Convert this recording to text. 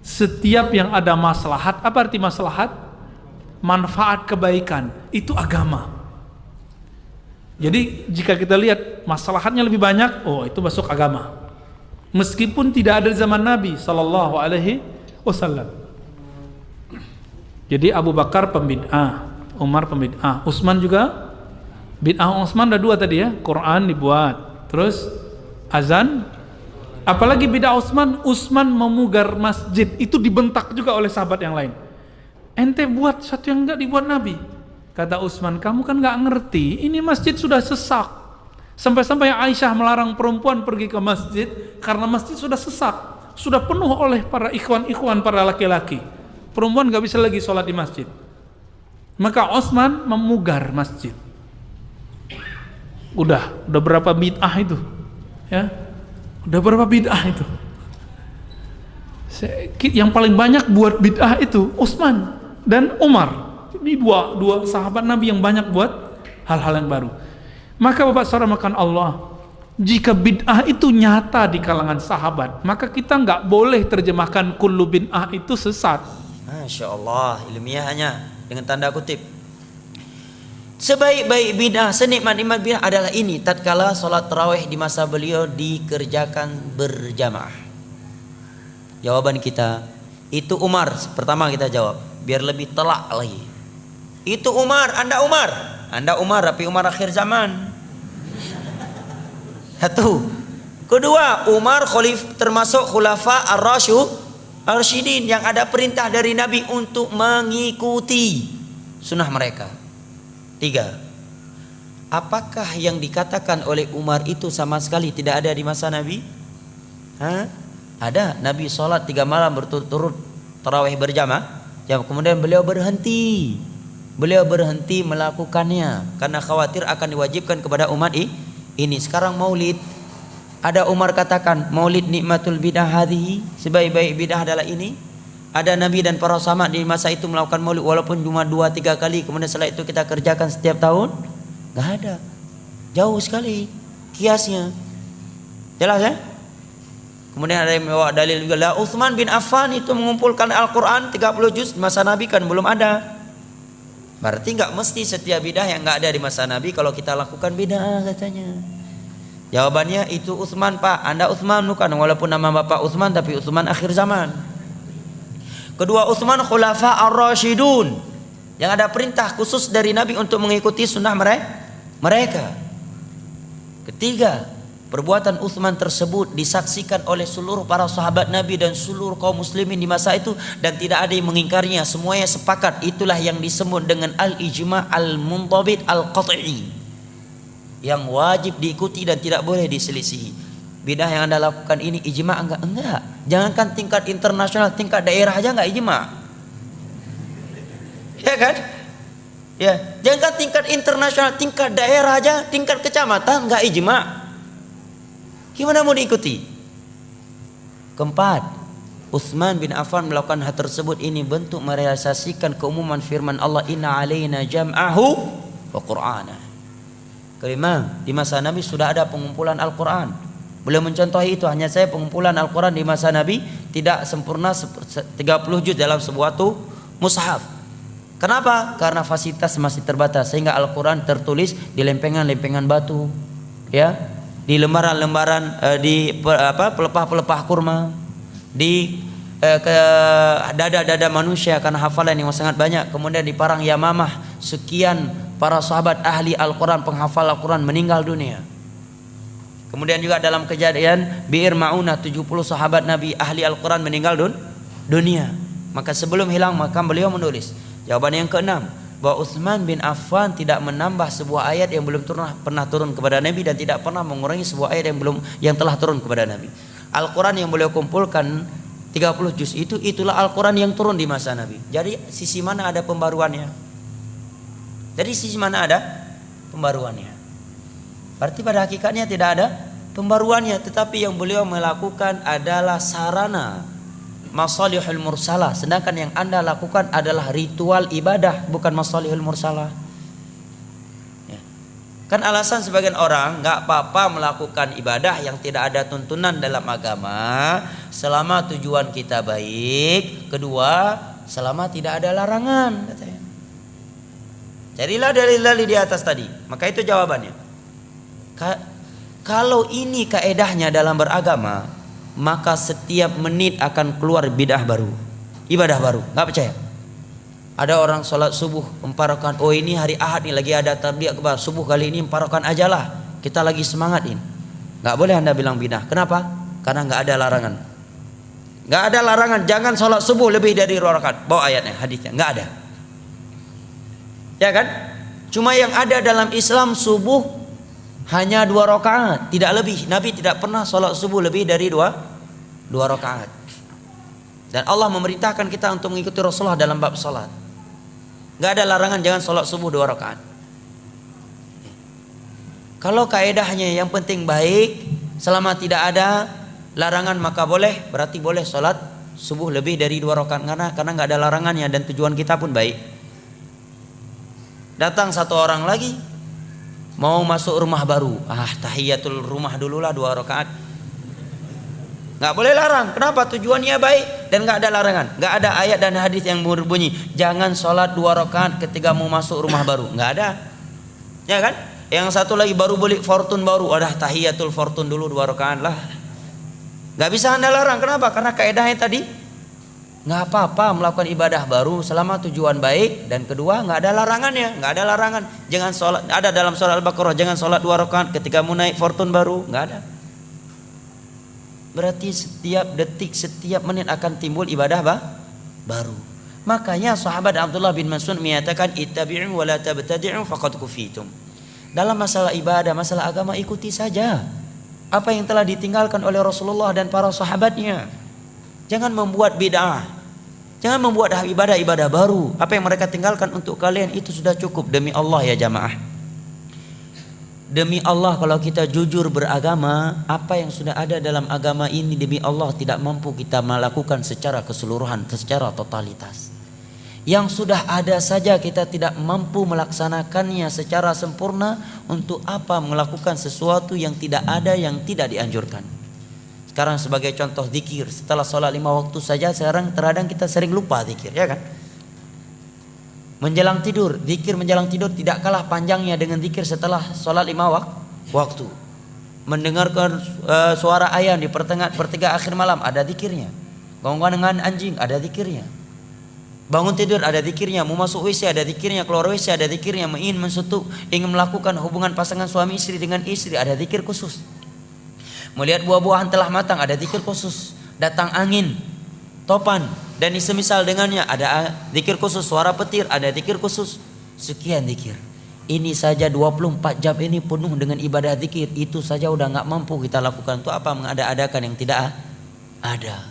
Setiap yang ada maslahat, apa arti maslahat? Manfaat kebaikan, itu agama. Jadi jika kita lihat maslahatnya lebih banyak, oh itu masuk agama. Meskipun tidak ada zaman Nabi sallallahu alaihi wasallam. Jadi Abu Bakar pembid'ah, Umar pembid'ah, Utsman juga bid'ah. Utsman ada dua tadi ya, Quran dibuat, terus azan. Apalagi bid'ah Utsman memugar masjid, itu dibentak juga oleh sahabat yang lain. Ente buat satu yang enggak dibuat Nabi. Kata Utsman, kamu kan enggak ngerti, ini masjid sudah sesak. Sampai-sampai Aisyah melarang perempuan pergi ke masjid karena masjid sudah sesak, sudah penuh oleh para ikhwan-ikhwan, para laki-laki. Perempuan enggak bisa lagi sholat di masjid. Maka Utsman memugar masjid. Udah berapa bid'ah itu? Ya. Udah berapa bid'ah itu? Yang paling banyak buat bid'ah itu Utsman dan Umar. Ini dua sahabat Nabi yang banyak buat hal-hal yang baru. Maka Bapak saudara makan Allah, jika bid'ah itu nyata di kalangan sahabat, maka kita nggak boleh terjemahkan kullu bid'ah itu sesat. Masya Allah, ilmiahnya dengan tanda kutip. Sebaik-baik bid'ah, senikmat-nikmat bid'ah adalah ini, tatkala sholat tarawih di masa beliau dikerjakan berjamaah. Jawaban kita, itu Umar. Pertama kita jawab, biar lebih telak lagi. Itu Umar, Anda Umar, tapi Umar akhir zaman. Satu. Kedua, Umar termasuk khulafa ar-rasyidin yang ada perintah dari Nabi untuk mengikuti sunnah mereka. Tiga, apakah yang dikatakan oleh Umar itu sama sekali tidak ada di masa Nabi? Ada. Nabi sholat 3 malam berturut-turut tarawih berjamaah, kemudian beliau berhenti melakukannya karena khawatir akan diwajibkan kepada umat ini. Sekarang maulid, ada Umar katakan maulid nikmatul bidah hadhihi, sebaik-baik bidah adalah ini. Ada Nabi dan para sahabat di masa itu melakukan maulid walaupun cuma 2-3 kali, kemudian setelah itu kita kerjakan setiap tahun? Gak ada. Jauh sekali kiasnya. Jelas ya? Kemudian ada yang membawa dalil juga, lah Utsman bin Affan itu mengumpulkan Al-Quran 30 juz di masa Nabi, kan belum ada. Berarti nggak mesti setiap bidah yang nggak ada di masa Nabi kalau kita lakukan bidah katanya. Jawabannya itu Utsman Pak, Anda Utsman bukan, walaupun nama bapak Utsman tapi Utsman akhir zaman. Kedua, Utsman khulafa ar-rasyidun yang ada perintah khusus dari Nabi untuk mengikuti sunnah mereka. Ketiga, perbuatan Utsman tersebut disaksikan oleh seluruh para sahabat Nabi dan seluruh kaum muslimin di masa itu dan tidak ada yang mengingkarinya, semuanya sepakat. Itulah yang disebut dengan al-ijma' al-muntabit al-qat'i, yang wajib diikuti dan tidak boleh diselisihi. Bidah yang Anda lakukan ini ijma' enggak. Jangankan tingkat internasional, tingkat daerah aja enggak ijma'. Ya kan? Ya, jangankan tingkat internasional, tingkat daerah aja, tingkat kecamatan enggak ijma'. Gimana mau diikuti? Keempat, Utsman bin Affan melakukan hal tersebut ini bentuk merealisasikan keumuman firman Allah, inna alaina jam'ahu wa qur'ana. Kelima, di masa Nabi sudah ada pengumpulan Al-Quran. Beliau mencontohi itu, hanya saya pengumpulan Al-Quran di masa Nabi tidak sempurna 30 juz dalam sebuah mushaf. Kenapa? Karena fasilitas masih terbatas, sehingga Al-Quran tertulis di lempengan-lempengan batu, ya, di lembaran-lembaran, di pelepah-pelepah kurma, di ke dada-dada manusia karena hafalan yang sangat banyak. Kemudian di parang Yamamah sekian para sahabat ahli Al-Quran, penghafal Al-Quran meninggal dunia. Kemudian juga dalam kejadian Bi'ir Ma'unah 70 sahabat Nabi ahli Al-Quran meninggal dunia. Maka sebelum hilang maka beliau menulis. Jawaban yang keenam, bahwa Utsman bin Affan tidak menambah sebuah ayat yang belum pernah turun kepada Nabi dan tidak pernah mengurangi sebuah ayat yang telah turun kepada Nabi. Al-Quran yang beliau kumpulkan 30 juz itulah Al-Quran yang turun di masa Nabi. Jadi sisi mana ada pembaruannya? Berarti pada hakikatnya tidak ada pembaruannya, tetapi yang beliau melakukan adalah sarana masalihul mursalah, sedangkan yang Anda lakukan adalah ritual ibadah, bukan masalihul mursalah. Ya. Kan alasan sebagian orang nggak apa-apa melakukan ibadah yang tidak ada tuntunan dalam agama selama tujuan kita baik, kedua selama tidak ada larangan katanya. Carilah dalil-dalil di atas tadi. Maka itu jawabannya. Kalau ini kaedahnya dalam beragama, maka setiap menit akan keluar bidah baru, ibadah baru. Nggak percaya? Ada orang sholat subuh 4 rakaat. Oh ini hari Ahad nih lagi ada tabligh akbar. Subuh kali ini 4 rakaat aja lah. Kita lagi semangatin. Nggak boleh Anda bilang bidah. Kenapa? Karena nggak ada larangan. Nggak ada larangan. Jangan sholat subuh lebih dari 2 rakaat. Bawa ayatnya, hadisnya. Nggak ada. Ya kan? Cuma yang ada dalam Islam subuh hanya 2 rakaat, tidak lebih. Nabi tidak pernah sholat subuh lebih dari 2 rakaat. Dan Allah memerintahkan kita untuk mengikuti Rasulullah dalam bab sholat. Nggak ada larangan jangan sholat subuh 2 rakaat. Kalau kaedahnya yang penting baik, selama tidak ada larangan maka boleh, berarti boleh sholat subuh lebih dari 2 rakaat karena nggak ada larangannya dan tujuan kita pun baik. Datang satu orang lagi mau masuk rumah baru, tahiyatul rumah dululah 2 rakaat. Nggak boleh larang. Kenapa? Tujuannya baik dan nggak ada larangan. Nggak ada ayat dan hadis yang berbunyi jangan sholat 2 rakaat ketika mau masuk rumah baru. Nggak ada. Ya kan? Yang satu lagi baru beli fortune baru, tahiyatul fortune dulu 2 rakaat lah. Nggak bisa Anda larang. Kenapa? Karena kaedahnya tadi nggak apa-apa melakukan ibadah baru selama tujuan baik dan kedua nggak ada larangannya. Nggak ada larangan. Jangan sholat. Ada dalam surah Al-Baqarah jangan sholat 2 rakaat ketika mau naik fortune baru. Nggak ada. Berarti setiap detik, setiap menit akan timbul ibadah baru. Makanya sahabat Abdullah bin Mas'ud menyatakan ittabi'u wa la tabtadi'u faqad kufitum. Dalam masalah ibadah, masalah agama ikuti saja apa yang telah ditinggalkan oleh Rasulullah dan para sahabatnya. Jangan membuat bid'ah. Jangan membuat ibadah-ibadah baru. Apa yang mereka tinggalkan untuk kalian itu sudah cukup demi Allah ya jamaah. Demi Allah kalau kita jujur beragama, apa yang sudah ada dalam agama ini demi Allah tidak mampu kita melakukan secara keseluruhan, secara totalitas. Yang sudah ada saja kita tidak mampu melaksanakannya secara sempurna, untuk apa melakukan sesuatu yang tidak ada, yang tidak dianjurkan. Sekarang sebagai contoh zikir, setelah sholat 5 waktu saja sekarang terkadang kita sering lupa zikir, ya kan? Menjelang tidur, zikir menjelang tidur tidak kalah panjangnya dengan zikir setelah sholat 5 waktu. Mendengarkan suara ayam di pertengahan akhir malam, ada zikirnya. Gonggongan dengan anjing, ada zikirnya. Bangun tidur, ada zikirnya. Mau masuk WC, ada zikirnya. Keluar WC, ada zikirnya. Ingin mensutuk, ingin melakukan hubungan pasangan suami istri dengan istri, ada zikir khusus. Melihat buah-buahan telah matang, ada zikir khusus. Datang angin, topan dan semisal dengannya, ada zikir khusus. Suara petir, ada zikir khusus. Sekian zikir. Ini saja 24 jam ini penuh dengan ibadah zikir. Itu saja udah nggak mampu kita lakukan. Itu apa mengada-adakan yang tidak ada.